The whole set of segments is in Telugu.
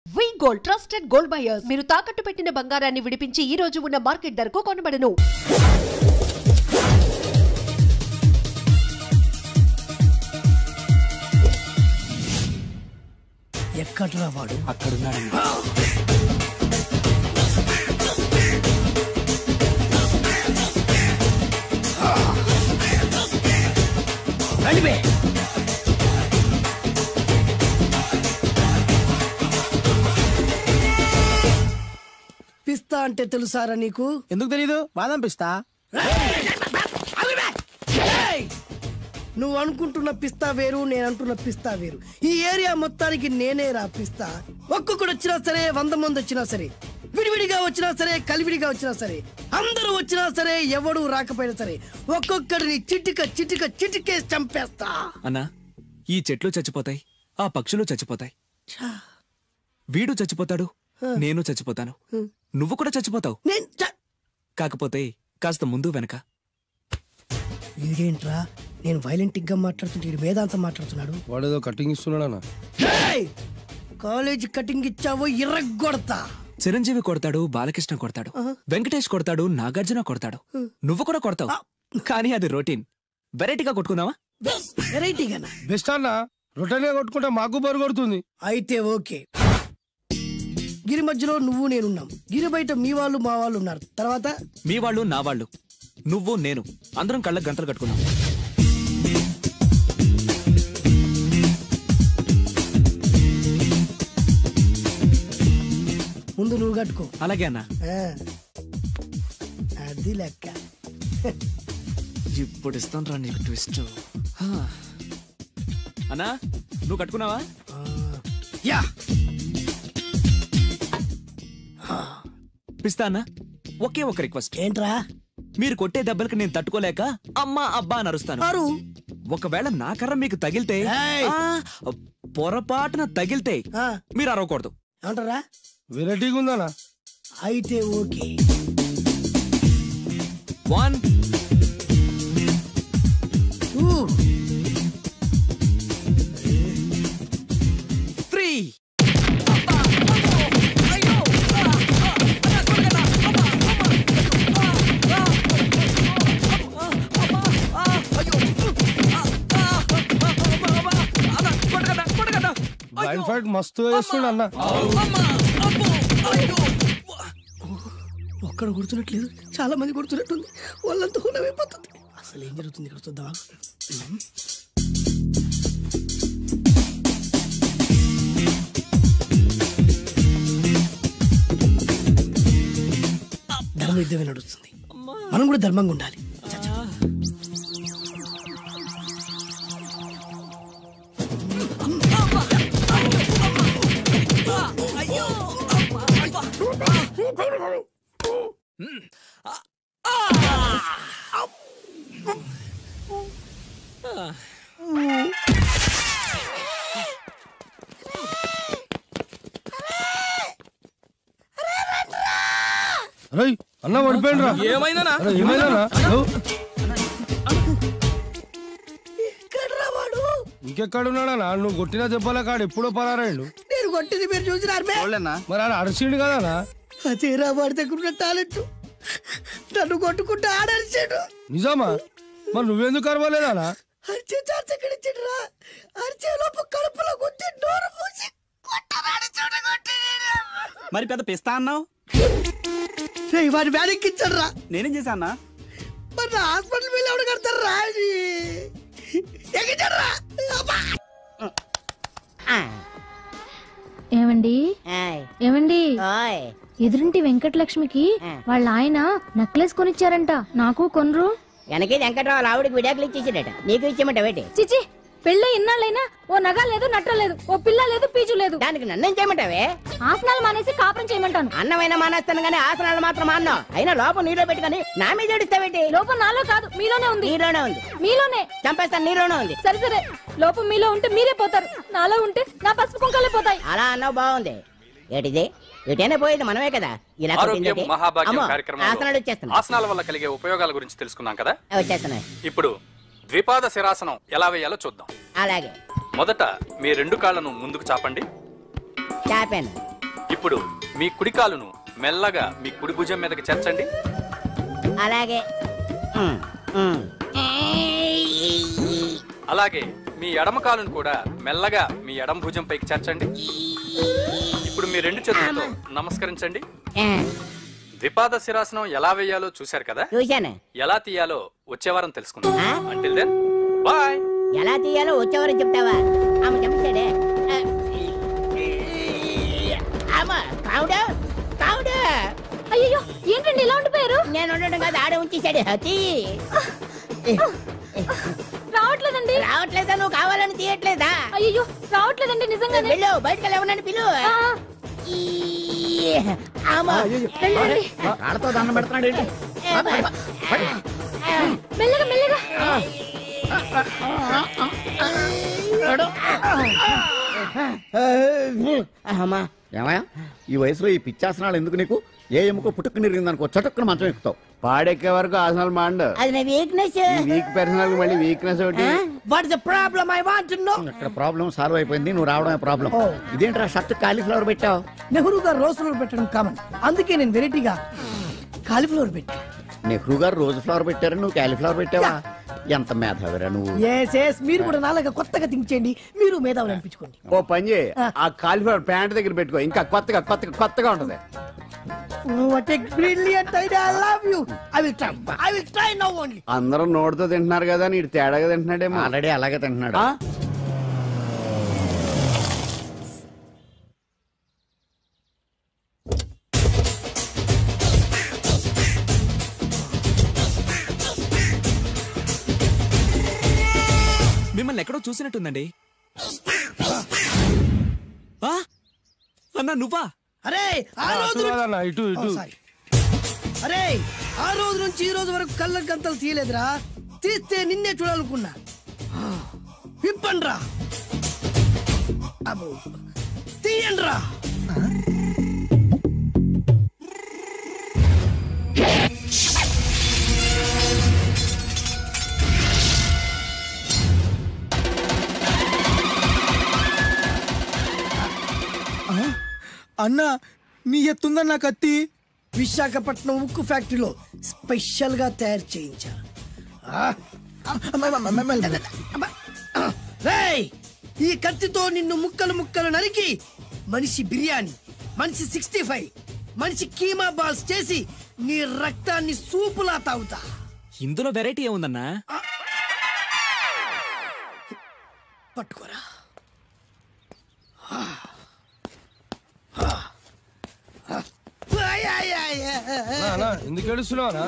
వి గోల్డ్ ట్రస్టెడ్ గోల్డ్ బయర్స్ మీరు తాకట్టు పెట్టిన బంగారాన్ని విడిపించి ఈ రోజు ఉన్న మార్కెట్ ధరకు కొనబడను. ఎక్కడ్రా వాడు? అక్కడున్నాడు. రండిబే. పిస్తా అంటే తెలుసారా నీకు? ఎందుకు తెలీదు? బాదం పిస్తా. నువ్వు అనుకుంటున్న పిస్తా వేరు, నేను అంటున్న పిస్తా వేరు. ఈ ఏరియా మొత్తానికి నేనే రా పిస్తా. ఒక్కొక్కడు వచ్చినా సరే, 100 మంది వచ్చినా సరే, విడివిడిగా వచ్చినా సరే, కలివిడిగా వచ్చినా సరే, అందరూ వచ్చినా సరే, ఎవడు రాకపోయినా సరే, ఒక్కొక్కడిని చిటికేసి చంపేస్తా. అన్నా, ఈ చెట్లు చచ్చిపోతాయి, ఆ పక్షులు చచ్చిపోతాయి, వీడు చచ్చిపోతాడు, నేను చచ్చిపోతాను, నువ్వు కూడా చచ్చిపోతావు. కాకపోతే కాస్త ముందు వెనక. వీడేంట్రా నేను వైలెంటిక్ గా మాట్లాడుతుంటే వీడు వేదాంతం మాట్లాడుతున్నాడు. వాడేదో కటింగ్ ఇస్తున్నాడా? కాలేజ్ కటింగ్ ఇచ్చావో ఇర్రగొడతా. చిరంజీవి కొడతాడు, బాలకృష్ణ కొడతాడు, వెంకటేష్ కొడతాడు, నాగార్జున కొడతాడు, నువ్వు కూడా కొడతావు. కానీ అది రొటీన్. వెరైటీగా కొట్టుకుందామా? వెరైటీగానా? బెస్ట్ అన్న. రొటీన్ గా కొట్టుకుంటే మాకు బరు కొడుతుంది. అయితే ఓకే. గిరి మధ్యలో నువ్వు నేనున్నాం. గిరి బయట మీ వాళ్ళు మా వాళ్ళు ఉన్నారు. తర్వాత మీ వాళ్ళు నా వాళ్ళు, నువ్వు నేను, అందరం కళ్ళకు గంటలు కట్టుకున్నాం. ముందు నువ్వు కట్టుకో. అలాగే అన్నా. అది లెక్క. ఇప్పుడు ఇస్తాను రా నీకు ట్విస్ట్. అన్నా, నువ్వు కట్టుకున్నావా? యా. పిస్తా అన్నా, ఒకే ఒక రిక్వెస్ట్. ఏంట్రా? మీరు కొట్టే దెబ్బలకి నేను తట్టుకోలేక అమ్మా అబ్బా అని అరుస్తాను. ఒకవేళ నా కర్ర మీకు తగిలితే, పొరపాటున తగిలితే మీరు అరవకూడదు. ఏమంటారా? వెరైటీగా ఉందనా? అయితే ఓకే. 1 2 3. బ్లైండ్ ఫైట్ మస్తు వేస్తుండ అన్న. ఒక్కడ గుర్తున్నట్లేదు, చాలా మంది గుర్తున్నట్టుంది. వాళ్ళంతా హులమైపోతుంది. అసలు ఏం జరుగుతుంది ఇక్కడ చూద్దామా? ధర్మ యుద్ధమే నడుస్తుంది. మనం కూడా ధర్మంగా ఉండాలి. అన్న పడిపోయిండ్రా. ఏమైందనా? ఇంకెక్కడున్నాడా? నువ్వు కొట్టినా చెప్పాలా? కాడు ఎప్పుడో పరారాయండు. నేను కొట్టింది మీరు చూసినారు. మరి ఆడ అరిసిండు కదా? అదేరా వాడి దగ్గర ఉన్న టాలెంట్. నన్ను కొట్టుకుంటూ ఆడరిచాడు. నిజమా? మరి నువ్వెందుకు అరవలేదా? అరిచే ఛాన్స్ ఎక్కడిచ్చాడురా? అరిచే లోపు కడుపులో గుద్ది నోరు మూసి కొట్టరాడు చూడగొట్టి. మరి పెద్ద పిస్తా అన్నావు. వాడి వ్యాధికిచ్చాడు రా. నేనేం చేశానా? మరి హాస్పిటల్ వెళ్ళి ఎవడు కడతారు రా? ఎక్కించాడు. ఏమండి ఏమండి, ఎదురింటి వెంకటలక్ష్మికి వాళ్ళ ఆయన నెక్లెస్ కొనిచ్చారంట. నాకు కొనరు. వెనకే వెంకట్రావు ఆవిడకి విడాకులు ఇచ్చేసాడట. నీకు ఇచ్చేమంటావేటి? చిచి, పెళ్ళి ఇన్నాళ్ళైనా ఓ నగ లేదు, నట్ట లేదు, ఓ పిల్ల లేదు, పీచు లేదు. దానికి నన్నేం చేయమంటావే? ఆసనాలు మానేసి కాపురం చేయమంటాను. అన్నమైనా మానేస్తాను గానీ ఆసనాలు మాత్రం మాన్నావు. అయినా లోపం నీలో పెట్టుకుని నా మీద ఏడుస్తావేటి? లోపం నాలో కాదు, మీలోనే ఉంది. నీలోనే ఉంది. మీలోనే చంపేస్తాను. నీలోనే ఉంది. సరే సరే, లోపం మీలో ఉంటే మీరే పోతారు, నాలో ఉంటే నా పసుపు కుంకాలే పోతాయి. అలా అన్నావు, బాగుంది. ఏటిది? ఎటైనా పోయేది మనమే కదా. ఇలా ఆసనాలు వచ్చేస్తున్నాయి. ఆసనాల వల్ల కలిగే ఉపయోగాల గురించి తెలుసుకున్నాం కదా. వచ్చేస్తున్నాయి. ఇప్పుడు ద్విపాద శిరాసనం ఎలా వేయాలో చూద్దాం. అలాగే. మొదట మీ 2 కాళ్ళను ముందుకు చాపండి. చాపాను. ఇప్పుడు మీ కుడి కాలును మెల్లగా మీ కుడి భుజం మీదకి చేర్చండి. అలాగే. అలాగే మీ ఎడమ కాలును కూడా మెల్లగా మీ ఎడమ భుజం పైకి చేర్చండి. ఇప్పుడు మీ రెండు చేతులతో నమస్కరించండి. ద్విపాద శిరాసనం ఎలా వేయాలో చూశారు కదా? చూశాను. ఎలా తీయాలో వచ్చే వారం తెలుసుకుందాం. Until then bye. ఎలా తీయాలో వచ్చేవారు చెప్తావా? ఆమె చెప్పాడే. అయ్యో ఏంటండి ఇలా ఉండిపోయారు? నేను ఉండడం కాదు, ఆడే ఉంచేసాడు. హతి రావట్లేదండి. రావట్లేదా? నువ్వు కావాలని తీయట్లేదా? అయ్యో రావట్లేదండి నిజంగానే. వెళ్ళు, బయటకు వెళ్ళవనండి. పిలు. ఆడతో దండం పెడుతున్నాడు ఏంటి? మెల్లగా మెల్లగా. ఏమయ్యా, ఈ వయసులో ఈ పిచ్చాసనాలు ఎందుకు నీకు? ఏ ఎముకో పుట్టుకుని నిరిగిందనుకో చటుక్కున మంచం ఎక్కుతావు. పాడెక్కే వరకు ఆసనాలు మాండు. అది నా వీక్నెస్. వీక్ పర్సనల్ మళ్ళీ వీక్నెస్ ఒకటి. What is the problem? I want to know. ఇక్కడ ప్రాబ్లం సాల్వ్ అయిపోయింది, నువ్వు రావడమే ప్రాబ్లం. ఇదేంట్రా షర్ట్ కాలీఫ్లవర్ పెట్టావు? నెహ్రూ గారు రోజ్ ఫ్లవర్ పెట్టడం కామన్, అందుకే నేను వెరైటీగా కాలీఫ్లవర్ పెట్టా. నెహ్రూ గారు రోజు ఫ్లవర్ పెట్టారు, నువ్వు కాలీఫ్లవర్ పెట్టావా? ఎంత మేధావిరా నువ్వు. మీరు కూడా నాలాగా కొత్తగా థింక్ చేయండి, మీరు మేధావులు అనిపించుకోండి. ఓ పని చేయి, ఆ కాలీఫ్లవర్ ప్యాంట్ దగ్గర పెట్టుకో, ఇంకా కొత్తగా ఉంటది. What a brilliant idea. I love you. I will try now only. అందరూ నోటితో తింటున్నారు కదా, నీడు తేడాగా తింటున్నాడేమో. ఆల్రెడీ అలాగే తింటున్నాడు. మిమ్మల్ని ఎక్కడో చూసినట్టుందండి. అన్నా నువ్వా? అరే ఆ రోజు నుంచి ఈ రోజు వరకు కళ్ళ గంతలు తీయలేదురా. తీస్తే నిన్నే చూడాలనుకున్నా. విప్పండ్రా, అబ్బో తీయండ్రా. అన్నా నీ ఎత్తుందన్న కత్తి విశాఖపట్నం ఉక్కు ఫ్యాక్టరీలో స్పెషల్ గా తయారు చేయించా. ఈ కత్తితో నిన్ను ముక్కలు ముక్కలు నరికి మనిషి బిర్యానీ, మనిషి 65, మనిషి కీమా బాల్స్ చేసి నీ రక్తాన్ని సూపులా తాగుతా. ఇందులో వెరైటీ ఏముందన్నా? పట్టుకోరా. ఎందుకు ఏడుస్తున్నావా?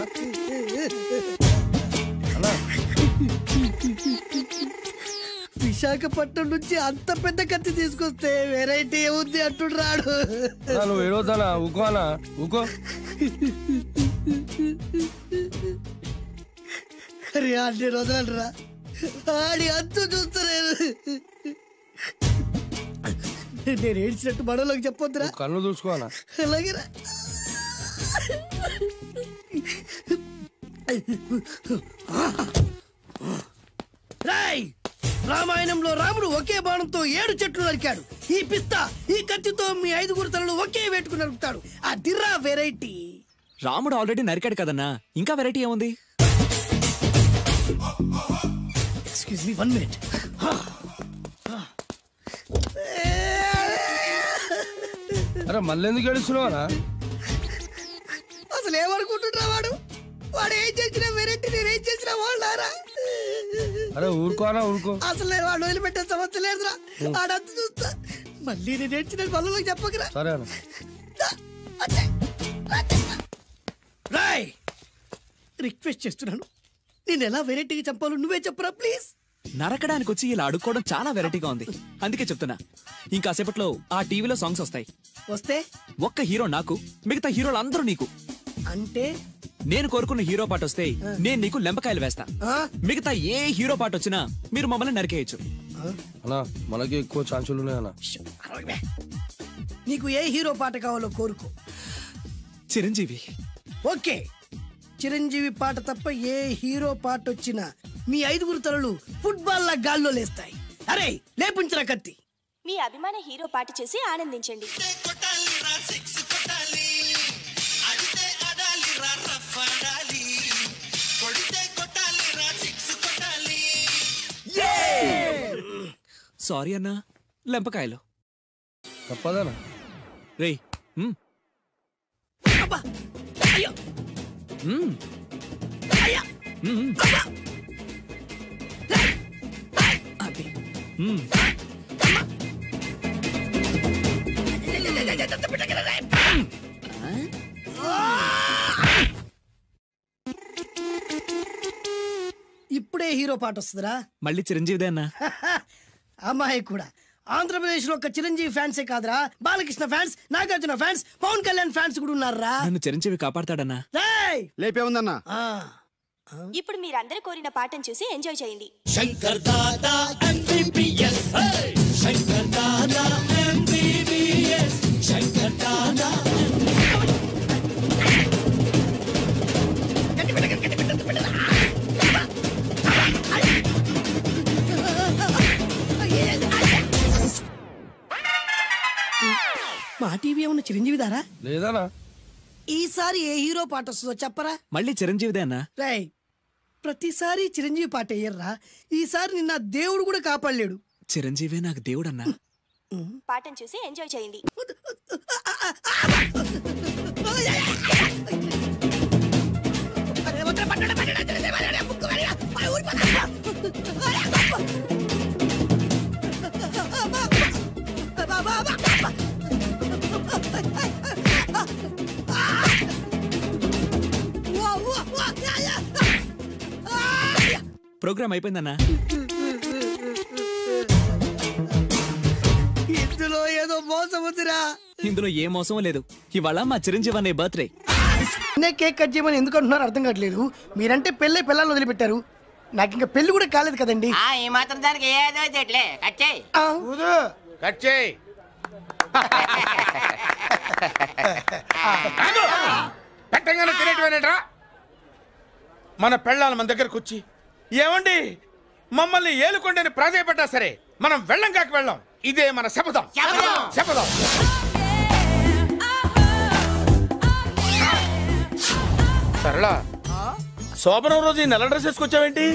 విశాఖపట్నం నుంచి అంత పెద్ద కత్తి తీసుకొస్తే వెరైటీ ఏముంది అంటుడు రాడు. నువ్వు ఏడవుతానా? ఊకోనా? ఊకో. అరే అన్ని రోజులరా, ఆడి అంతు చూస్తలేదు. నేను ఏడ్చినట్టు మనలోకి చెప్పొద్దురా. కళ్ళు చూసుకోనా? అలాగేరా. రామాయణంలో రాముడు ఒకే బాణంతో 7 చెట్లు నరికాడు. ఈ పిస్తా ఈ కత్తితో మీ 5 తలలు ఒకే వేటుకు నరుకుతాడు. ఆ దిర్రా వెరైటీ. రాముడు ఆల్రెడీ నరికాడు కదన్నా, ఇంకా వెరైటీ ఏముంది? Excuse me 1 minute. అరే మళ్ళీ ఎందుకు ఏడుస్తున్నావా? అసలు ఏమనుకుంటున్నా వాడు? వాడు ఏం చేసిన వెరైటీ, నేనేం చేసిన వాళ్ళారా? అరే ఊరుకోనా? ఊరుకో. అసలు నేను వాడు వదిలిపెట్టే సమస్య లేదురా. ఆడంత చూస్తా. మళ్ళీ నేను ఏడ్చిన పనులకు చెప్పకరా. సరే రాయ్, రిక్వెస్ట్ చేస్తున్నాను, నేను ఎలా వెరైటీగా చంపాలో నువ్వే చెప్పరా ప్లీజ్. నరకడానికి వచ్చి ఇలా అడుక్కోవడం చాలా వెరైటీగా ఉంది, అందుకే చెప్తున్నా. ఇంకాసేపట్లో ఆ టీవీలో సాంగ్స్ వస్తాయి. వస్తే ఒక్క హీరో నాకు, మిగతా హీరోలు అందరూ నీకు. అంటే నేను కోరుకున్న హీరో పాట వస్తే నేను నీకు లెంపకాయలు వేస్తా. మిగతా ఏ హీరో పాట వచ్చినా మీరు మమ్మల్ని నరికేయచ్చు. అన్నా మనకి ఎక్కువ ఛాన్సులు ఉన్నాయన్నా. నీకు ఏ హీరో పాట కావాలో కోరుకో. చిరంజీవి. ఓకే, చిరంజీవి పాట తప్ప ఏ హీరో పాట వచ్చినా మీ 5 తలలు ఫుట్బాల్ లా గాల్లో లేస్తాయి. అరే లేపుంచరా కత్తి. మీ అభిమాన హీరో పాట చేసి ఆనందించండి. సారీ అన్నా, లెంపకాయలు. తప్పదనా రేయ్ ఇప్పుడే హీరో పాట వస్తుందిరా. మళ్ళీ చిరంజీవిదే అన్నా. అమ్మాయి కూడా ఆంధ్రప్రదేశ్ లో ఒక చిరంజీవి ఫ్యాన్సే కాదురా, Balakrishna fans, Nagarjuna fans, Pawan Kalyan fans కూడా ఉన్నారా. నన్ను చిరంజీవి కాపాడతాడన్నా. లేపే ఉందన్నా. ఇప్పుడు మీరందరూ కోరిన పాటను చూసి ఎంజాయ్ చేయండి. Shankar Dada MBBS, Shankar Dada MBBS, Shankar Dada. మా టీవీ ఏమన్నా చిరంజీవి దారా లేదనా? ఈసారి ఏ హీరో పాట వస్తుందో చెప్పరా. మళ్ళీ చిరంజీవిదే అన్నా. రై, ప్రతిసారి చిరంజీవి పాట వేయర్రా. ఈసారి నిన్న దేవుడు కూడా కాపాడలేడు. చిరంజీవే నాకు దేవుడన్నా. పాటను చూసి ఎంజాయ్ చేయండి. ప్రోగ్రామ్ అయిపోయిందన్నా. ఇందులో ఏదో మోసం ఉందిరా. ఇందులో ఏ మోసం లేదు. ఇవాళ మా చిరంజీవి అనే బర్త్డే. కేక్ కట్ చేయమని ఎందుకు అంటున్నారు అర్థం కావట్లేదు. మీరంటే పెళ్ళై పిల్లల్ని వదిలిపెట్టారు, నాకు ఇంకా పెళ్లి కూడా కాలేదు కదండి. ఈ మాత్రం దానికి ఏదో చెట్లే కట్ చేయి. కట్ చేయి. పెట్టంగానే తినేటివేనేట్రా? మన పెళ్ళాలి మన దగ్గరకు వచ్చి ఏమండి మమ్మల్ని ఏలుకొండని ప్రాధాయపడ్డా సరే మనం వెళ్ళం కాక వెళ్ళం. ఇదే మన శపథం. శపథం. సరళ, శోభనం రోజు ఈ నల్ల డ్రెస్ వేసుకొచ్చావేంటి?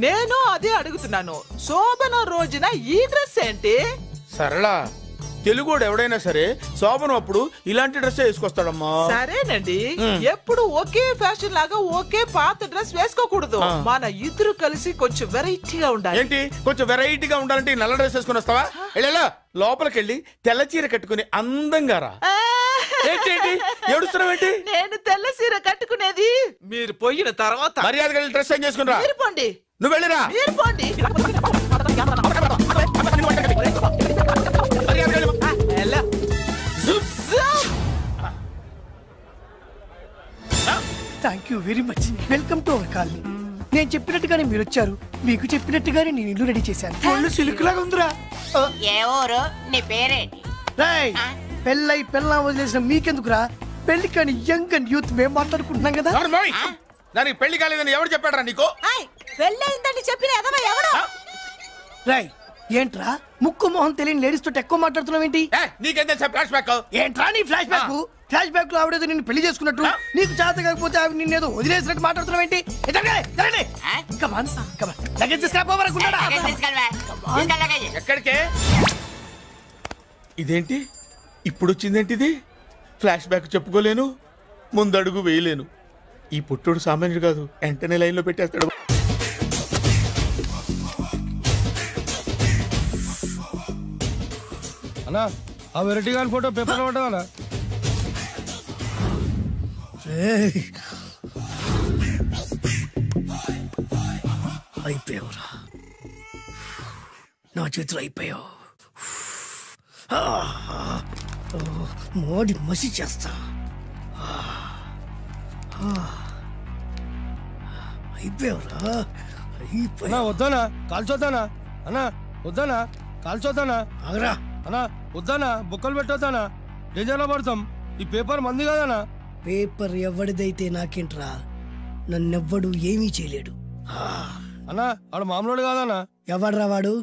నేను అదే అడుగుతున్నాను. శోభనం రోజున ఈ డ్రెస్ ఏంటి? సరళ, తెలుగుడు ఎవడైనా సరే శోభనం అప్పుడు ఇలాంటి డ్రెస్ వేసుకొస్తాడమ్మా. సరేనండి, ఎప్పుడు ఒకే ఫ్యాషన్ లాగా ఒకే పాత డ్రెస్ వేసుకోకూడదు. మన ఇద్దరు కలిసి కొంచెం వెరైటీగా ఉండాలి. ఏంటి కొంచెం వెరైటీగా ఉండాలంటే నల్ల డ్రెస్ వేసుకుని వస్తావా? వెళ్ళా లోపలికి వెళ్ళి తెల్ల చీర కట్టుకుని అందంగా రా. ఏడుస్తున్నావేంటి? నేను తెల్ల చీర కట్టుకునేది మీరు పోయిన తర్వాత. మర్యాదగా వెళ్ళి డ్రెస్ చేంజ్ చేసుకుని రా. మీరు పోండి. నువ్వు వెళ్ళిరా. మీరు పోండి. Thank you very much. Welcome to our colony. నేను చెప్పినట్టుగానే మీరు వచ్చారు, మీకు చెప్పినట్టుగానే నేను ఇల్లు రెడీ చేశాను. ఒళ్ళు సిల్క్ లాగా ఉందిరా. ఏ ఊరు? నీ పేరేంటి? రాయ్, పెళ్ళై పెళ్ళా వదిలేసిన మీకెందుకురా? పెళ్లి కాని యంగ్ అండ్ యూత్ మేము మాట్లాడుకుంటున్నాం కదా. దానికి పెళ్లి కాలేదని ఎవరు చెప్పాడరా నీకు? పెళ్ళయిందని చెప్పిన ఎదవ ఎవరు? రాయ్, ఏంట్రా ముక్కు మొహం తెలియని లేడీస్ తోటి ఎక్కువ మాట్లాడుతున్నావు ఏంటి? నీకేం తెలుసా ఫ్లాష్ బ్యాక్? ఏంట్రా నీ ఫ్లాష్ బ్యాక్? ఫ్లాష్ బ్యాక్ లో ఆవిడేదో నిన్ను పెళ్లి చేసుకున్నట్టు, నీకు చేత కాకపోతే ఆవిడ నిన్నేదో వదిలేసినట్టు మాట్లాడుతున్నావు ఏంటి? ఎక్కడికే? ఇదేంటి ఇప్పుడు వచ్చిందేంటిది? ఫ్లాష్ బ్యాక్ చెప్పుకోలేను, ముందడుగు వేయలేను. ఈ పుట్టుడు సామాన్యుడు కాదు, వెంటనే లైన్ లో పెట్టేస్తాడు. అన్నా ఆ వెరైటీ గాని ఫోటో పేపర్ లో పడ్డా. అయిపోయావురా, నా చేతులు అయిపోయావు. మోడి మసి చేస్తా. అయిపోయావురా. అన్నా వద్దానా కాల్చొద్దానా? అన్నా వద్దానా కాల్చొద్దానా? ఆగరా అన్నా వద్దానా, బొక్కలు పెట్టొద్దానా? డేంజర్లో పడతాం. ఈ పేపర్ మంది కదనా? పేపర్ ఎవడిదైతే నాకేంట్రా, నన్నెవ్వడు ఏమీ చేయలేడు. అన్నా వాడు మామూలు కాదన్నా. ఎవడ్రా వాడు?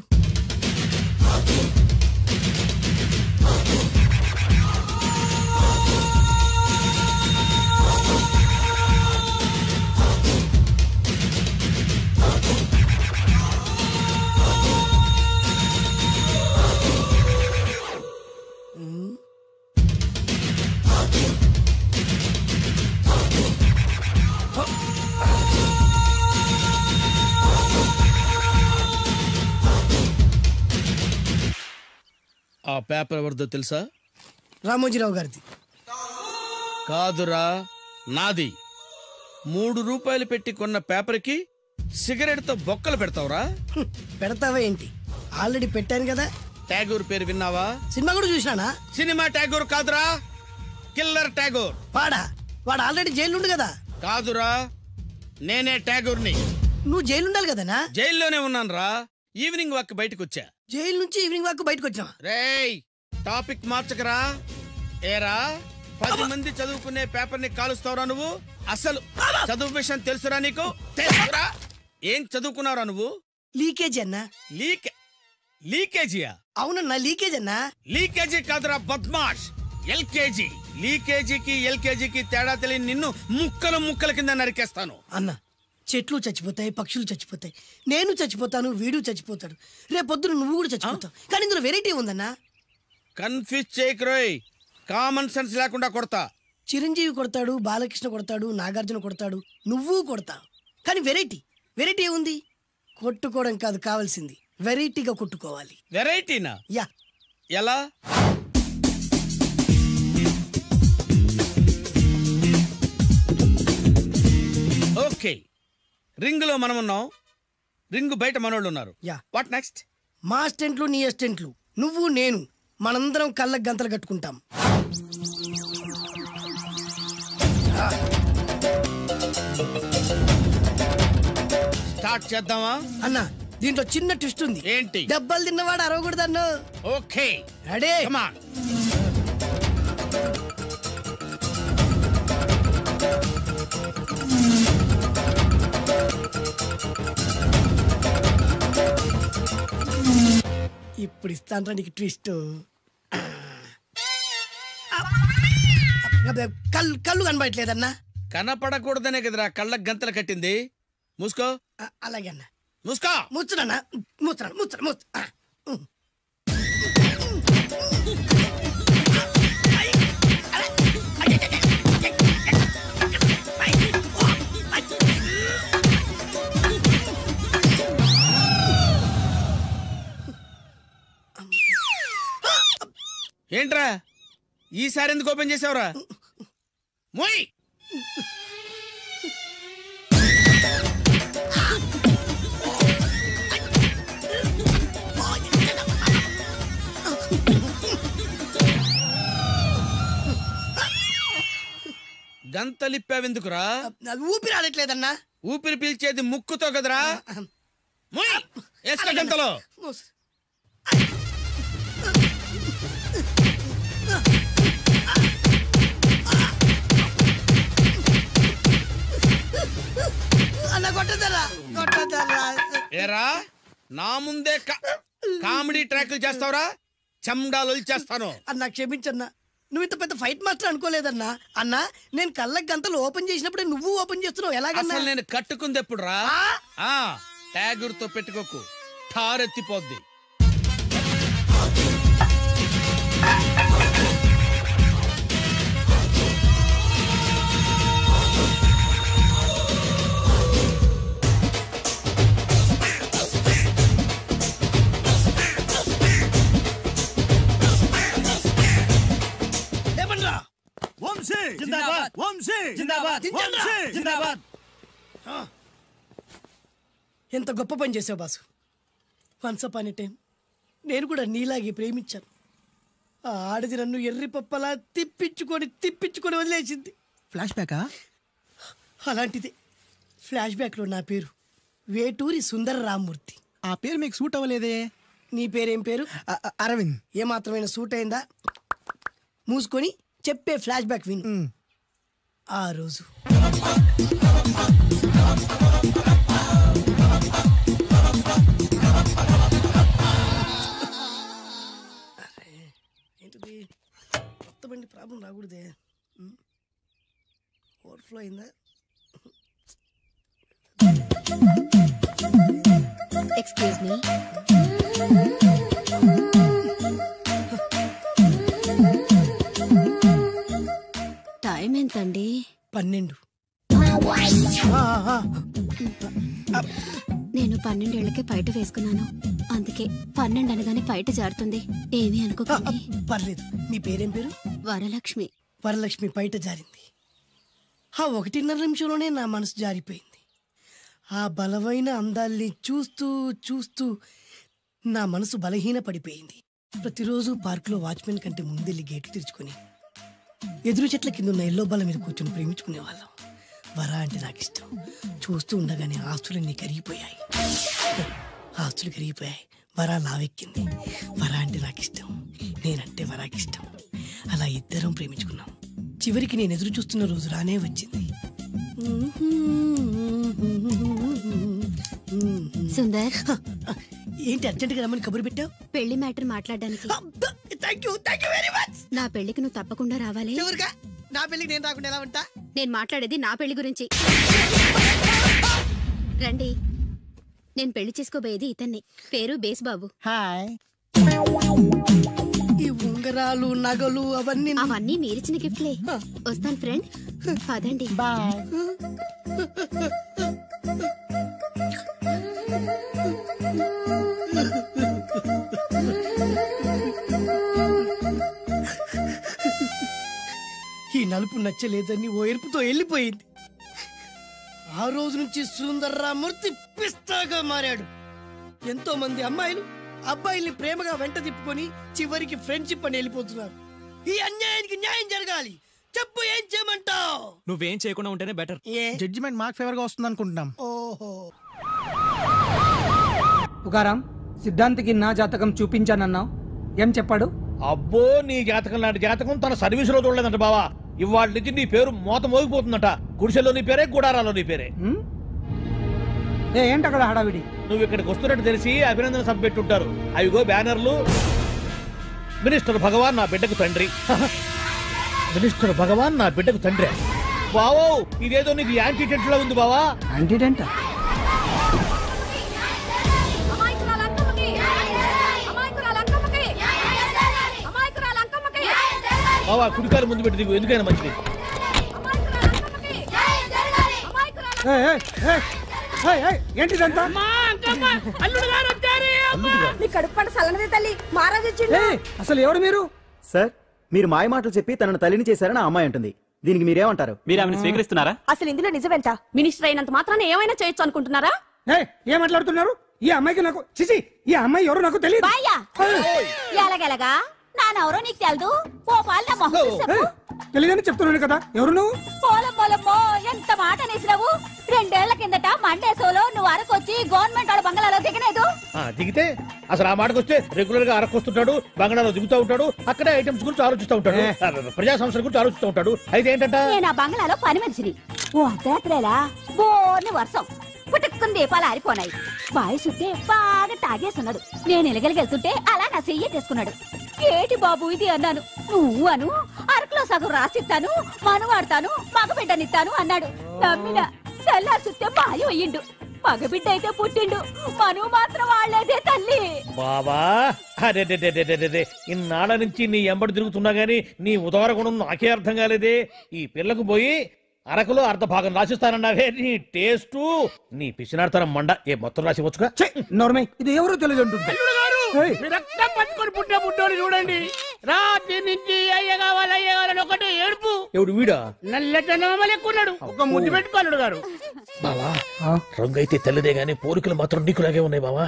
ఆ పేపర్ ఎవరిదో తెలుసా? రామోజీరావు గారిది. కాదురా, నాది. 3 రూపాయలు పెట్టి కొన్న పేపర్కి సిగరెట్ తో బొక్కలు పెడతావురా? పెడతావా ఏంటి? ఆల్రెడీ పెట్టాను కదా. ట్యాగూర్ పేరు విన్నావా? సినిమా కూడా చూసినానా? సినిమా ట్యాగూర్ కాదురా, కిల్లర్ ట్యాగూర్. వాడు ఆల్రెడీ జైలు ఉండు కదా. కాదురా, నేనే ట్యాగూర్ని. నువ్వు జైలు ఉండాలి కదనా? జైల్లోనే ఉన్నాను రా. ఈవినింగ్ వాక్ బయటకు వచ్చా. జైలు నుంచి ఈవినింగ్ వాక్ బయటకు వచ్చా. రేయ్, టాపిక్ మార్చకరా. ఏరా, 10 మంది చదువుకునే పేపర్ ని కాలుస్తావురా నువ్వు? అసలు చదువు విషయం తెలుసురా నీకు? తెలుసురా? ఏం చదువుకున్నావురా నువ్వు? లీకేజీ అన్నా. లీకేజీయా? అవునన్నా, లీకేజ్ అన్నా. లీకేజీ కాదురా బద్మాష్, ఎల్కేజీ. లీకేజీకి ఎల్కేజీకి తేడా తెలియని నిన్ను ముక్కలు ముక్కల కింద నరికేస్తాను. అన్నా, చెట్లు చచ్చిపోతాయి, పక్షులు చచ్చిపోతాయి, నేను చచ్చిపోతాను, వీడు చచ్చిపోతాడు, రేపొద్దున నువ్వు కూడా చచ్చిపోతావు. కానీ ఇందులో వెరైటీ ఉందన్నా. కన్ఫ్యూజ్ చేయకురోయ్, కామన్ సెన్స్ లేకుండా కొడతా. చిరంజీవి కొడతాడు, బాలకృష్ణ కొడతాడు, నాగార్జున కొడతాడు, నువ్వు కొడతావు. కానీ వెరైటీ ఉంది. కొట్టుకోవడం కాదు కావాల్సింది, వెరైటీగా కొట్టుకోవాలి. వెరైటీనా? యా. ఎలా? ఓకే, రింగ్ లో మనం ఉన్నాం, రింగ్ బయట మనోళ్ళు ఉన్నారు. యా. What next? మా అసిస్టెంట్లు, నీ అసిస్టెంట్లు, నువ్వు నేను, మనందరం కళ్ళకు గంతలు కట్టుకుంటాం. స్టార్ట్ చేద్దామా? అన్నా, దీంట్లో చిన్న ట్విస్ట్ ఉంది. ఏంటి? దెబ్బలు తిన్నవాడు అరవకూడదన్ను. Okay, ready? Come on. ఇప్పుడు ఇస్తాను నీకు ట్విస్ట్. కళ్ళు కనబడట్లేదన్నా. కనపడకూడదనే కదరా కళ్ళకు గంతలు కట్టింది. మూసుకో. అలాగే అన్న. మూసుకో. ముచ్చునన్నా, ముచ్చున. ఏంట్రా ఈసారి ఎందుకు ఓపెన్ చేసావురా? మోయ్. గంతలిప్పావెందుకురా? ఊపిరి ఆడట్లేదన్నా. ఊపిరి పీల్చేది ముక్కుతో కదరా. మోయ్, వేసుకో గంతలో. ఏరా, నా ముందే కామెడీ ట్రాక్లు చేస్తావురా? చెమ్డాలు చేస్తాను. అన్నా క్షమించన్నా, నువ్వు ఇంత పెద్ద ఫైట్ మాస్టర్ అనుకోలేదన్నా. అన్నా, నేను కళ్ళకి గంతలు ఓపెన్ చేసినప్పుడే నువ్వు ఓపెన్ చేస్తున్నావు. ఎలాగన్నా? అసలు నేను కట్టుకుంది ఎప్పుడు రా? ట్యాగుర్తో పెట్టుకోకు, ఠారెత్తిపోద్ది. ఎంత గొప్ప పని చేసావు boss. Once upon a time నేను కూడా నీలాగే ప్రేమించాను. ఆ ఆడది నన్ను ఎర్రి పప్పలా తిప్పించుకొని వదిలేసింది. ఫ్లాష్ బ్యాకా? అలాంటిది. ఫ్లాష్ బ్యాక్లో నా పేరు వేటూరి సుందర రామ్మూర్తి. ఆ పేరు మీకు సూట్ అవ్వలేదే. నీ పేరేం పేరు? అరవింద్. ఏమాత్రమైన సూట్ అయిందా? మూసుకొని చెప్పే ఫ్లాష్ బ్యాక్ విను. ఆ రోజు ఏంటిది? కొత్త బండి ప్రాబ్లం రాకూడదే. ఓవర్ఫ్లో అయిందా? Excuse me. టైం ఎంతండి? 12. నేను 12 ఏళ్లకే పైట వేసుకున్నాను. అందుకే 12 అనగానే పైట జారుతుంది. ఏమీ అనుకోకండి. పర్లేదు. నీ పేరేం పేరు? వరలక్ష్మి. వరలక్ష్మి పైట జారింది. ఆ 1.5 నిమిషంలోనే నా మనసు జారిపోయింది. ఆ బలమైన అందాల్ని చూస్తూ చూస్తూ నా మనసు బలహీన పడిపోయింది. ప్రతిరోజు పార్కులో వాచ్మెన్ కంటే ముందెళ్ళి గేట్లు తెరుచుకొని ఎదురు చెట్ల కింద ఉన్న ఎల్లో బల్ల మీద కూర్చొని ప్రేమించుకునేవాళ్ళం. వరా అంటే నాకు ఇష్టం. చూస్తూ ఉండగానే ఆస్తులన్నీ కరిగిపోయాయి. వరా లావెక్కింది. వరా అంటే నాకు ఇష్టం, నేనంటే వరాకి ఇష్టం. అలా ఇద్దరం ప్రేమించుకున్నాం. చివరికి నేను ఎదురు చూస్తున్న రోజు రానే వచ్చింది. సుందర్, ఏంటి అర్జెంట్ గా రమ్మని కబురు పెట్టావు? పెళ్లి మ్యాటర్ మాట్లాడడానికి. నా పెళ్లికి నువ్వు తప్పకుండా రావాలి. నా పెళ్లికి నేను రాకుండా ఎలా ఉంటా? నేను మాట్లాడేది నా పెళ్లి గురించి. రండి. నేను పెళ్లి చేసుకోబోయేది ఇతన్ని. పేరు బేస్బాబు. హాయ్. ఈ ఉంగరాలు నగలు అవన్నీ మీరిచ్చిన గిఫ్ట్లే. వస్తాను ఫ్రెండ్. పదండి. బాయ్. ఈ నలుపు నచ్చలేదని ఓ ఎరుపుతో వెళ్ళిపోయింది. ఆ రోజు నుంచి సుందర్రామూర్తి పిస్తాగా మారాడు. ఎంతో మంది అమ్మాయిలు అబ్బాయిల్ని ప్రేమగా వెంట తిప్పుకొని చివరికి ఫ్రెండ్షిప్ అని వెళ్ళిపోతున్నారు. ఈ అన్యాయానికి న్యాయం జరగాలి. చెప్పు, ఏం చేయమంటావు? నువ్వేం చేయకుండా ఉంటేనే బెటర్. జడ్జిమెంట్ మాకు ఫేవర్ గా వస్తుంది అనుకుంటున్నాం. ఓహో. పుకారం, సిద్ధాంతికి నా జాతకం చూపించానన్నావు, ఏం చెప్పాడు? అబ్బో, నీ జాతకం లాంటి జాతకం తన సర్వీసులో చూడలేదంట బావా. ఇవాళ నుంచి నీ పేరు మోత మోగిపోతుందట. గుడిసెలో నీ పేరే, గుడారాలో నీ పేరే. ఏంటి అక్కడ హడావిడి? నువ్వు ఇక్కడికి వస్తున్నట్టు తెలిసి అభినందన సభ పెట్టుంటారు. అవిగో బ్యానర్లు. మినిస్టర్ భగవాన్ నా బిడ్డకు తండ్రి. మినిస్టర్ భగవాన్ నా బిడ్డకు తండ్రి. బావో, ఇదేదో నీకు యాంటీటెంట్ లా ఉంది బావా. యాంటీటెంట్? బావా, కుడికారు ముందు పెట్టి దిగు, ఎందుకైనా మంచిది. ఏంటిదంతా? అసలు ఎవరు మీరు? సార్, మీరు మాయ మాటలు చెప్పి తనను తల్లిని చేశారని ఆ అమ్మాయి అంటుంది. దీనికి మీరేమంటారు? మీరు ఆమెను స్వీకరిస్తున్నారా? అసలు ఇందులో నిజమేంట? మినిస్టర్ అయినంత మాత్రాన ఏమైనా చేయొచ్చు అనుకుంటున్నారా? ఏం మాట్లాడుతున్నారు? ఈ అమ్మాయికి నాకు చిచి, ఈ అమ్మాయి ఎవరు నాకు తెలియదు. ఎలాగెలగా నానెవరో నీకు తెలదు. ఓ పాల మొహం చెప్పు. తెలియదని చెప్తున్నాను కదా. ఎవరు నువ్వు? పోలమ్మో, ఎంత మాట అనేసినావు. 2 ఏళ్ల కిందట మండే సోలో నువ్వు అరకొచ్చి గవర్నమెంట్ వాళ్ళ బంగ్లాలో దిగలేదు. దిగితే అసలు ఆ మాటకు వస్తే రెగ్యులర్ గా అరకొస్తుంటాడు, బంగ్లాలో దిగుతూ ఉంటాడు, అక్కడే ఐటమ్స్ గురించి ఆలోచిస్తూ ఉంటాడు, ప్రజా సంస్థల గురించి ఆలోచిస్తూ ఉంటాడు. అయితే ఏంటంట, నేను ఆ బంగ్లాలో పని మనిషిని. ఓ అర్ధరాత్రేలా బోర్ని వర్షం పుట్టుకుని దీపాలు ఆరిపోనాయి. బాయ్ చుట్టే బాగా తాగేస్తున్నాడు. నేను ఎలగలిగెళ్తుంటే అలా నా చెయ్యి తీసుకున్నాడు. ఏటి బాబు ఇది అన్నాను. నువ్వు అను, అరకులో సగం రాసిస్తాను, మను వాడతాను, మగబిడ్డనిస్తాను అన్నాడు. నమ్మిన తెల్లారి చుట్టే మాయం అయ్యిండు. మగబిడ్డ అయితే పుట్టిండు, మను మాత్రం వాళ్లేదే తల్లి. బాబా, అరే ఇన్నాళ్ళ నుంచి నీ ఎంబడి తిరుగుతున్నా గానీ నీ ఉదార గుణం నాకే అర్థం కాలేదే. ఈ పిల్లకు పోయి అరకులో అర్ధ భాగం రాసిస్తానన్నావే. నీ టేస్టు, నీ పిచ్చినాడతనం మండ. ఏ మొత్తం రాసి వచ్చుగా. నోర్మై, ఇది ఎవరో తెలియదు అంటుంది. రక్తం పట్టుకొని పుట్టే పుట్టోడు చూడండి. రాత్రి నుంచి అయ్య కావాలని ఒకటే ఏడుపు. ఎవడు వీడా? నల్లెక్కున్నాడు. ఒక ముద్దు పెట్టుకోలేడు గారు. బావా, రంగు అయితే తెల్లదే గానీ పోలికలు మాత్రం నీకులాగే ఉన్నాయి బావా.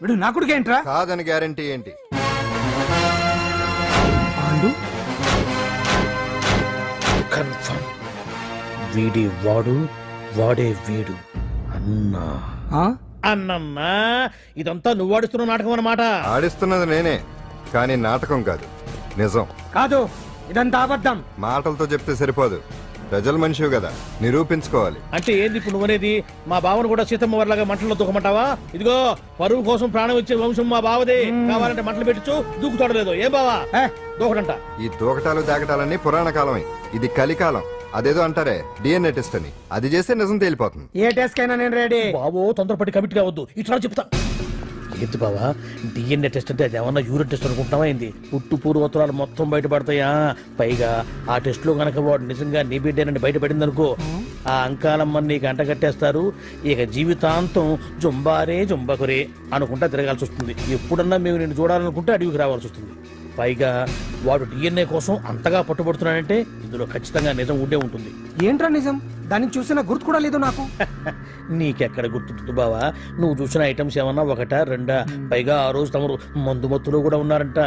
వీడు నా కొడుకు ఏంట్రా? కాదని గ్యారంటీ ఏంటి? కన్ఫర్మ్. వీడి వాడు, వాడే వీడు. అన్నా అన్నమ్మా, ఇదంతా నువ్వు ఆడిస్తున్న నాటకం అన్నమాట. ఆడిస్తున్నది నేనే, కానీ నాటకం కాదు, నిజం. కాదు, ఇదంతా అబద్ధం. మాటలతో చెప్తే సరిపోదు, ప్రజల మనిషివి కదా, నిరూపించుకోవాలి. అంటే ఏంది ఇప్పుడు నువ్వనేది? మా బావను కూడా సీతమ్మ వారిలాగా మంటల్లో దూకమంటావా? ఇదిగో, పరువు కోసం ప్రాణం ఇచ్చే వంశం మా బావదే. కావాలంటే మంటలు పెట్టచ్చు, దూకుతాడలేదు. ఏం బావా దూకడంట? ఈ దూకటాలు దాకటాలన్నీ పురాణ కాలమే, ఇది కలికాలం. అదేదో అంటారే డిఎన్ఏ టెస్ట్ అని, అది చేస్తే నిజం తేలిపోతుంది. ఏ టెస్ట్ కైనా నేను రెడీ. బాబో, తొందరపడి కమిట్ కావద్దు. ఇట్లా చెప్తా. ఏంటి బావా డిఎన్ఏ టెస్ట్ అంటే అది ఏమన్నా యూరిన్ టెస్ట్ అనుకుంటావా ఏంది? పుట్టు పూర్వోత్తరాలు మొత్తం బయటపడతాయా? పైగా ఆ టెస్ట్ లో గనక వాడు నిజంగా నీ బిడ్డేనని బయటపడింది అనుకో, ఆ అంకాలమ్మని నీకు అంటగట్టేస్తారు. ఇక జీవితాంతం జుంబారే జుంబకురే అనుకుంటా తిరగాల్సి వస్తుంది. ఎప్పుడన్నా మేము నిన్ను చూడాలనుకుంటే అడవికి రావాల్సి వస్తుంది. పైగా వాడు డిఎన్ఏ కోసం అంతగా పట్టుబడుతున్నాడంటే ఇందులో ఖచ్చితంగా నిజం ఉండే ఉంటుంది. ఏంట్రా నిజం? దాన్ని చూసిన గుర్తు కూడా లేదు నాకు. నీకెక్కడ గుర్తుంటుంది బావా? నువ్వు చూసిన ఐటమ్స్ ఏమన్నా ఒకటా రెండా? పైగా ఆ రోజు తమరు మందు మత్తులో కూడా ఉన్నారంట.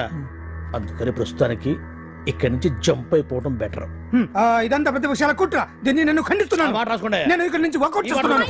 అందుకని ప్రస్తుతానికి ఇక్కడి నుంచి జంప్ అయిపోవడం బెటర్. ఇదంతా పెద్ద విషయాల కుట్ర. దీన్ని నేను ఖండిస్తున్నాను. మాట రాసుకోండి. నేను ఇక్కడి నుంచి వర్కౌట్ చేస్తున్నాను.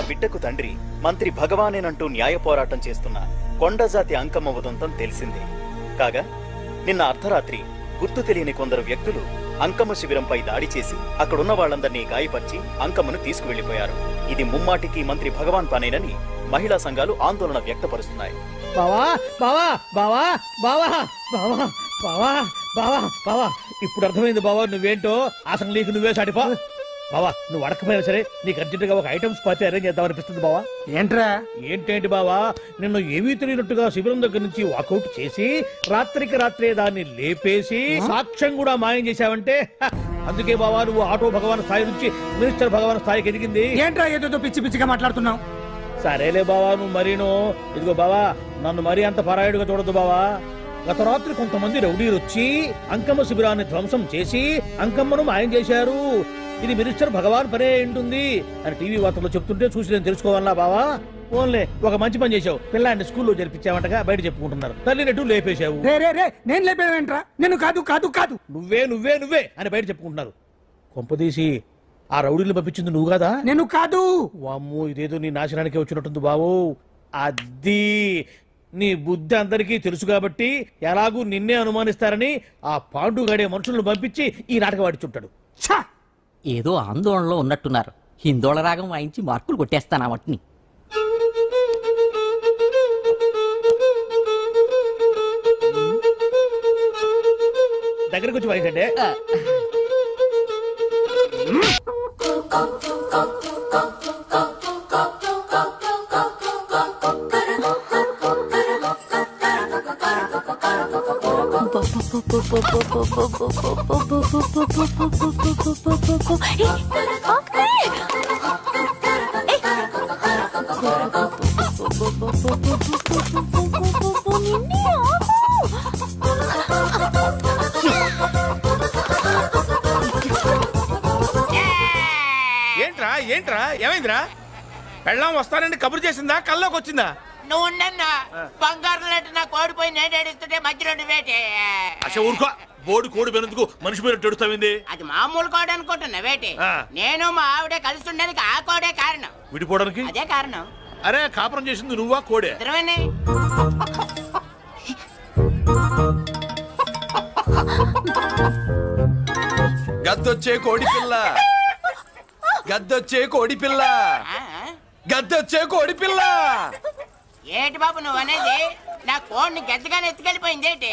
బిడ్డకు తండ్రి మంత్రి భగవానేనంటూ న్యాయ పోరాటం చేస్తున్న కొండజాతి అంకమ్మ ఉదంతం తెలిసిందే. కాగా నిన్న అర్ధరాత్రి గుర్తు తెలియని కొందరు వ్యక్తులు అంకమ్మ శిబిరంపై దాడి చేసి అక్కడున్న వాళ్ళందరినీ గాయపరిచి అంకమ్మను తీసుకువెళ్లిపోయారు. ఇది ముమ్మాటికి మంత్రి భగవాన్ పనేనని మహిళా సంఘాలు ఆందోళన వ్యక్తపరుస్తున్నాయి. ఇప్పుడు అర్థమైంది బావా నువ్వేంటో. అసలు నీకు నువ్వే సాటిపా బావా. నువ్వు అడకపోయినా సరే నీకు అర్జెంటుగా ఒక ఐటమ్స్ పార్టీ అరేంజ్ చేద్దాం అనిపిస్తుంది బావా. ఏంట్రా? ఏంటేంటి బావా, నిన్ను ఏమీ తెలియనట్టుగా శిబిరం దగ్గర నుంచి వాకౌట్ చేసి రాత్రికి రాత్రే దాన్ని లేపేసి సాక్ష్యం కూడా మాయం చేశావంటే అందుకే బావా నువ్వు ఆటో భగవాన్ స్థాయి నుంచి మినిస్టర్ భగవాన్ స్థాయికి ఎదిగింది. ఏంట్రా ఏదో పిచ్చి పిచ్చిగా మాట్లాడుతున్నావు? సరేలే బావా నువ్వు మరీను. ఇదిగో బావా నన్ను మరీ అంత పరాయుడుగా చూడద్దు బావా. గత రాత్రి కొంతమంది రౌడీలు వచ్చి అంకమ్మ శిబిరాన్ని ధ్వంసం చేసి అంకమ్మను మాయం చేశారు. ఇది మినిస్టర్ భగవాన్ పనే ఉంటుంది అని టీవీ వార్తల్లో చెప్తుంటే చూసి నేను తెలుసుకోవాలా బావా. ఓన్లే ఒక మంచి పని చేశావు. పిల్లాన్ని స్కూల్లో జరిపించావంటగా బయట చెప్పుకుంటున్నారు. తల్లినట్టు లేపేశావు. నేను లేపేవేంట్రా? నేను కాదు కాదు కాదు నువ్వే నువ్వే నువ్వే అని బయట చెప్పుకుంటున్నారు. కొంపదీసి ఆ రౌడీలు పంపించింది నువ్వు కాదా? నేను కాదు. వామ్మో ఇదేదో నీ నాశనానికి వచ్చినట్టుంది బావు. అది నీ బుద్ధి అందరికీ తెలుసు కాబట్టి ఎలాగూ నిన్నే అనుమానిస్తారని ఆ పాండుగాడే మనుషులను పంపించి ఈ నాటకం ఆడిచుంటాడు. ఏదో ఆందోళనలో ఉన్నట్టున్నారు. హిందోళ రాగం వాయించి మార్కులు కొట్టేస్తాను వాటిని. దగ్గరకు వచ్చి వాయించండి. ఏంట్రా ఏంట్రా ఏమైందిరా? పెళ్ళాం వస్తానండి కబురు చేసిందా కల్లోకి వచ్చిందా? నువ్వు ఉండన్నా బంగారం లాంటి నాకు ఓడిపోయి నేడేడిస్తుంటే మధ్యలో నువ్వేటే. అసలు ఊరుకో. బోర్డు కోడి పెనందుకు మనిషి మీద తెడుస్తావింది. అది మామూలు కోడి అనుకుంటున్నా వేటి. నేను మా ఆవిడే కలిసి ఉండడానికి ఆ కోడే కారణం. విడిపోవడానికి అదే కారణం. అరే కాపురం చేసింది నువ్వా కోడే? ఇద్దరమేనే. గద్దొచ్చే కోడి పిల్ల, గద్దొచ్చే కోడి పిల్ల, గద్దొచ్చే కోడి పిల్ల. ఏటి బాబు నువ్వు అనేది? నా కోడిని గద్దగానే ఎత్తుకెళ్ళిపోయింది ఏంటి?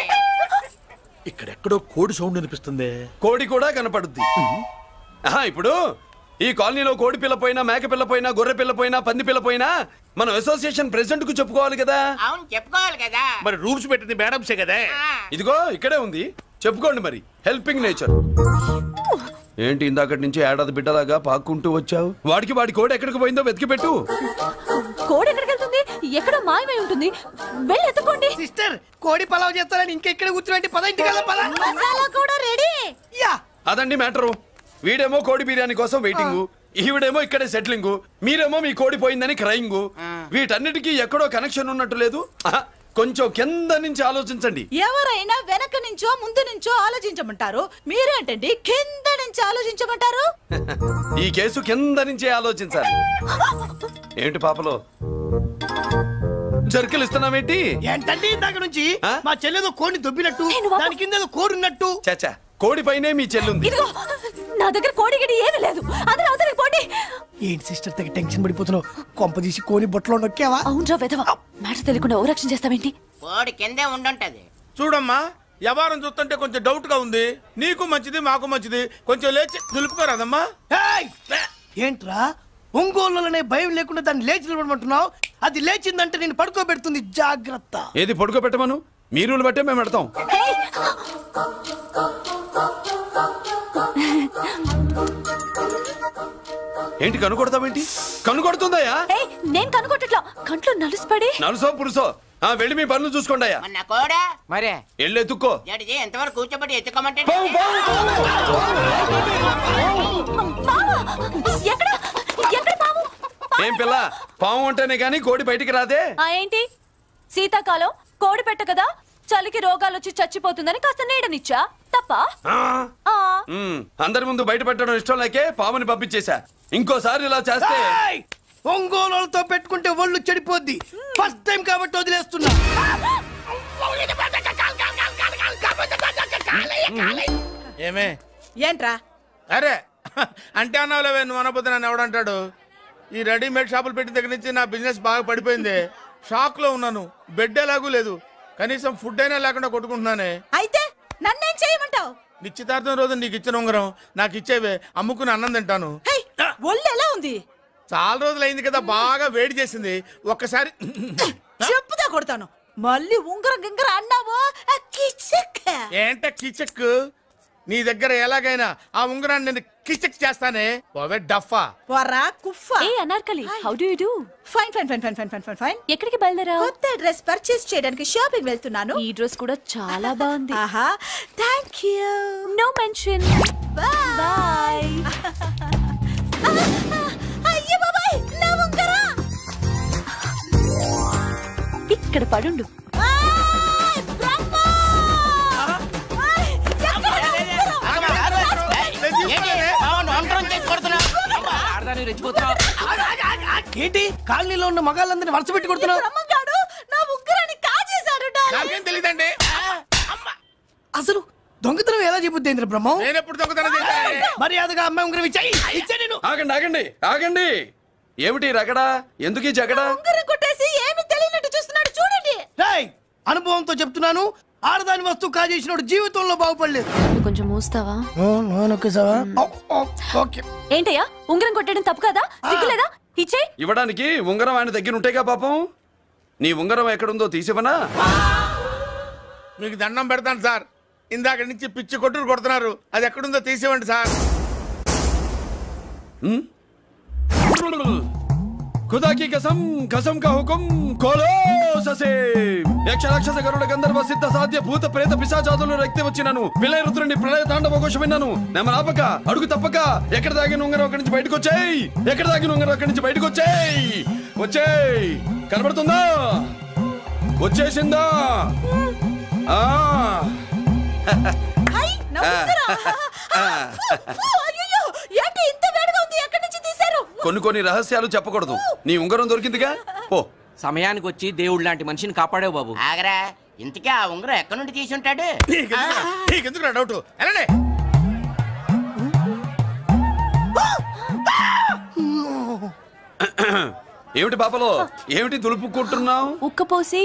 ఇక్కడెక్కడో కోడి సౌండ్ అనిపిస్తుంది. కోడి కూడా కనపడుద్ది. ఇప్పుడు ఈ కాలనీలో కోడి పిల్ల పోయినా, మేక పిల్ల పోయినా, గొర్రె పిల్ల పోయినా, పంది పిల్ల పోయినా మనం అసోసియేషన్ ప్రెసిడెంట్ కు చెప్పుకోవాలి కదా. అవును చెప్పుకోవాలి కదా. మరి రూల్స్ పెట్టింది మేడమ్సే కదా. ఇదిగో ఇక్కడే ఉంది, చెప్పుకోండి మరి. Helping nature. ఏంటి ఇందాకటి నుంచి ఏడాది బిడ్డలాగా పాక్కుంటూ వచ్చావు? వాడికి వాడి కోడి ఎక్కడికి పోయిందో వెతికి పెట్టు. కోడి ఎక్కడికి వెళ్తుంది? ఎక్కడో మాయమై ఉంటుంది. వెళ్ళి ఎత్తుకోండి. సిస్టర్ కోడి పలావ్ చేస్తారని ఇంకెక్కడ కూర్చోండి. పద ఇంటికి పద. మసాలా కూడా రెడీ. యా అదండి మ్యాటరు. వీడేమో కోడి బిర్యానీ కోసం వెయిటింగ్, ఈవిడేమో ఇక్కడే సెటిలింగ్, మీరేమో మీ కోడి పోయిందని క్రయింగ్. వీటన్నిటికీ ఎక్కడో కనెక్షన్ ఉన్నట్టు లేదు. కొంచెం కింద నుంచి ఆలోచించండి. ఎవరైనా వెనక నుంచో ముందు నుంచో ఆలోచించమంటారు, మీరేంటండి కింద నుంచి ఆలోచించమంటారు? ఈ కేసు కింద నుంచే ఆలోచించాలి. ఏంటి పాపలో జర్కలు ఇస్తున్నావేంటి? ఏంటండి ఇందాక నుంచి మా చెల్లెదో కోడిని దొబ్బినట్టు, దాని కింద కోడి ఉన్నట్టు. చాచా కోడి పైనే మీ చెల్లుంది. నా దగ్గర కోడి గిడి ఏమీ లేదు. అందరూ అవతలికి పోండి. ఏంటి సిస్టర్ తెగ టెన్షన్ పడిపోతున్నావు? కొంప తీసి కోని బొట్టలో నొక్కావా? అవునరా వెధవ, మాట తెలియకుండా ఓ రక్షణ చేస్తావేంటి? కోడి కిందే ఉండుంటది. చూడమ్మా, వ్యవహారం చూస్తుంటే కొంచెం డౌట్ గా ఉంది. నీకు మంచిది, మాకు మంచిది. కొంచెం లేచి నిలుపుకోరాదమ్మా. ఏంట్రా ఒంగోలులోనే భయం లేకుండా దాన్ని లేచి నిలబడమంటున్నావు? అది లేచిందంటే నేను పడుకోబెడుతుంది. జాగ్రత్త. ఏది పడుకోబెట్టమను? మీ రూల్ బట్టే మేము పెడతాం. ఏంటి కనుకొడతావేంటి? కనుకొడుతుందయ్యా? నేను కనుగొట్టట్లా, కంట్లో నలుసుపడి. నలుసో పురుసో వెళ్ళి మీ పనులు చూసుకోండి అయ్యా. మరే వెళ్ళి ఎత్తుక్కో. ఎంతవరకు కూర్చోబెట్టి ఎత్తుకోమంటే ఏం పిల్ల, పాము అంటేనే గాని కోడి బయటికి రాదే? ఏంటి శీతాకాలం కోడి పెట్ట కదా, చలికి రోగాలు వచ్చి చచ్చిపోతుందని కాస్త నీడనిచ్చా. తప్ప అందరి ముందు బయట పెట్టడం ఇష్టం లేకే పాముని పంపించేశా. ఇంకోసారి ఇలా చేస్తే ఒంగోలుతో పెట్టుకుంటే ఒళ్ళు చెడిపోద్ది. ఫస్ట్ టైం కాబట్టి వదిలేస్తున్నా. ఏమే ఏంట్రా? అరే అంటే అన్నావులేవే, నువ్వు అనబోతే నన్ను ఎవడంటాడు? ఈ రెడీమేడ్ షాపులు పెట్టిన దగ్గర నుంచి నా బిజినెస్ బాగా పడిపోయింది. షాక్ లో ఉన్నాను. బెడ్ ఎలాగూ లేదు, కనీసం ఫుడ్ అయినా లేకుండా కొట్టుకుంటున్నానే. అయితే నన్నేం చేయమంటావు? నిశ్చితార్థం రోజు నీకు ఇచ్చిన ఉంగరం నాకు ఇచ్చేవే, అమ్ముకుని అన్నం తింటాను. ఒళ్ళు ఎలా ఉంది? చాలా రోజులు అయింది కదా, బాగా వేడి చేసింది. ఒక్కసారి చెప్పుదా కొడతాను. మళ్ళీ ఉంగరం గింగర అన్నావో ఏంట కిచక్? నీ దగ్గర ఎలాగైనా ఆ ఉంగరాన్ని నేను కిచక్ చేస్తానే. ఓవే డఫా పోరా కుఫా. ఏ Anarkali, how do you do? Fine fine fine fine fine fine fine fine. ఎక్కడికి బయలుదేరావు? కొత్త డ్రెస్ పర్చేస్ చేయడానికి షాపింగ్ వెళ్తున్నాను. ఈ డ్రెస్ కూడా చాలా బాగుంది. ఆహా, థాంక్యూ. No mention. బై. అయ్యో బాబాయ్, నా ఉంగరం ఇక్కడ పడుండు. ఏంటి కాలనీలో ఉన్న మగాళ్ళందరినీ వరుస పెట్టి కొడుతున్నావు? నా ఉంగరాన్ని కాజేశాడు. నాకేం తెలియదండి. అసలు దొంగతనం ఎలా చెబుద్ది బ్రహ్మం? నేను ఎప్పుడు దొంగతనం చేశాను? మర్యాదగా అమ్మాయి ఉంగరం ఇచ్చాయి. నేను ఆగండి ఆగండి ఆగండి. ఏమిటి రగడా? ఎందుకు ఈ జగడా? ఉంగరం కొట్టేసి ఏమి తెలియనట్టు చూస్తున్నాడు చూడండి. రేయ్, అనుభవంతో చెప్తున్నాను, ఆడదాని వస్తువు కాజేసినోడు జీవితంలో బాగుపడలేదు. కొంచెం మూస్తావా? ఏంటయ్యా ఉంగరం కొట్టడం తప్పు కదా? సిగ్గులేదా? ఇచ్చే ఇవ్వడానికి ఉంగరం ఆయన దగ్గర ఉంటేగా పాపం. నీ ఉంగరం ఎక్కడుందో తీసివనా? మీకు దండం పెడతాను సార్, ఇందాక నుంచి పిచ్చి కొట్టుడు కొడుతున్నారు. అది ఎక్కడుందో తీసివ్వండి సార్. खुदा की कसम, कसम का हुकुम खोलो ससे. యక్ష రాక్షస గరుడ గంధర్వ సిద్ధ సాధ్య భూత ప్రేత పిశాచాదులను రక్తి వచ్చినాను. విలయ రుద్రుని ప్రళయ తాండవ ఘోషం విన్నాను. నెమరాపక అడుగు తప్పక ఎక్కడ దాగిన ఉంగరం అక్కడి నుంచి బయటకు వచ్చేయ్. ఎక్కడ దాగిన ఉంగరం అక్కడి నుంచి బయటకు వచ్చేయ్. వచ్చేయ్. కనబడుతుందా? వచ్చేసిందా? కొన్ని కొన్ని రహస్యాలు చెప్పకూడదు. నీ ఉంగరం దొరికిందిగా. ఓ సమయానికి వచ్చి దేవుడు లాంటి మనిషిని కాపాడావు బాబు. ఆగరా, ఇంతకీ ఆ ఉంగరం ఎక్కడి నుండి తీసి ఉంటాడు? నీకెందుకు డౌట్? వెళ్ళండి. ఏమిటి పాపలో, ఏమిటి దులుపుకుంటున్నావు? ఉక్కపోసి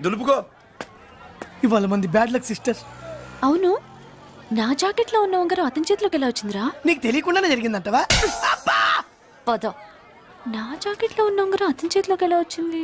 దులుపుకో. ఇవాళ మంది బ్యాడ్ లక్ సిస్టర్. అవును, నా జాకెట్ లో ఉన్న ఉంగరం అతని చేతిలోకి ఎలా వచ్చిందిరా? నీకు తెలియకుండానే జరిగిందంటవా? పద, నా జాకెట్ లో ఉన్న ఉంగరం అతని చేతిలోకి ఎలా వచ్చింది?